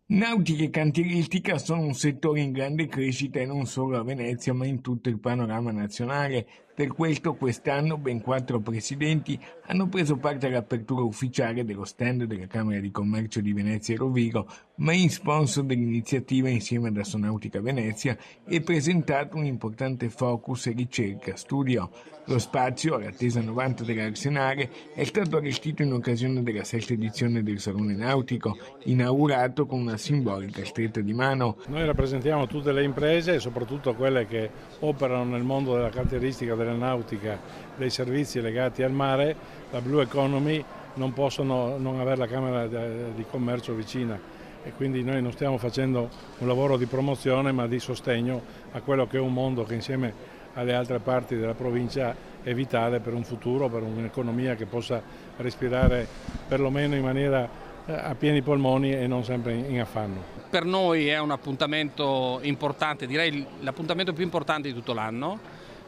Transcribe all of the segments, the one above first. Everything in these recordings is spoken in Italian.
Nautica e cantieristica sono un settore in grande crescita e non solo a Venezia, ma in tutto il panorama nazionale. Per questo quest'anno ben 4 presidenti hanno preso parte all'apertura ufficiale dello stand della Camera di Commercio di Venezia e Rovigo, main sponsor dell'iniziativa insieme ad Astonautica Venezia, e presentato un importante focus ricerca, studio. Lo spazio, all'attesa 90 dell'Arsenale, è stato allestito in occasione della sesta edizione del Salone Nautico, inaugurato con una simbolica stretta di mano. Noi rappresentiamo tutte le imprese e soprattutto quelle che operano nel mondo della cantieristica, della nautica, dei servizi legati al mare. La Blue Economy non possono non avere la Camera di Commercio vicina e quindi noi non stiamo facendo un lavoro di promozione ma di sostegno a quello che è un mondo che insieme alle altre parti della provincia è vitale per un futuro, per un'economia che possa respirare perlomeno in maniera a pieni polmoni e non sempre in affanno. Per noi è un appuntamento importante, direi l'appuntamento più importante di tutto l'anno.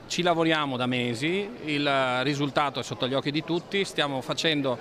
Ci lavoriamo da mesi, il risultato è sotto gli occhi di tutti, stiamo facendo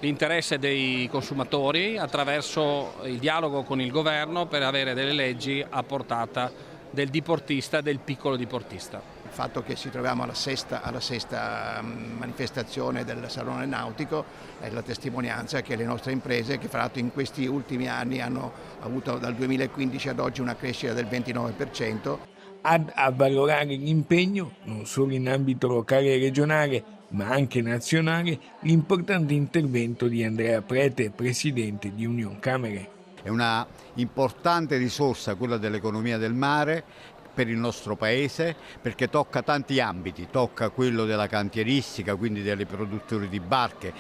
l'interesse dei consumatori attraverso il dialogo con il governo per avere delle leggi a portata del diportista, del piccolo diportista. Il fatto che ci troviamo alla sesta manifestazione del Salone Nautico è la testimonianza che le nostre imprese, che fra l'altro in questi ultimi anni hanno avuto dal 2015 ad oggi una crescita del 29%, Ad avvalorare l'impegno, non solo in ambito locale e regionale, ma anche nazionale, l'importante intervento di Andrea Prete, presidente di Union Camere. È una importante risorsa quella dell'economia del mare per il nostro paese perché tocca tanti ambiti, tocca quello della cantieristica, quindi delle produttori di barche,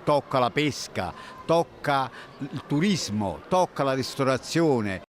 tocca la pesca, tocca il turismo, tocca la ristorazione.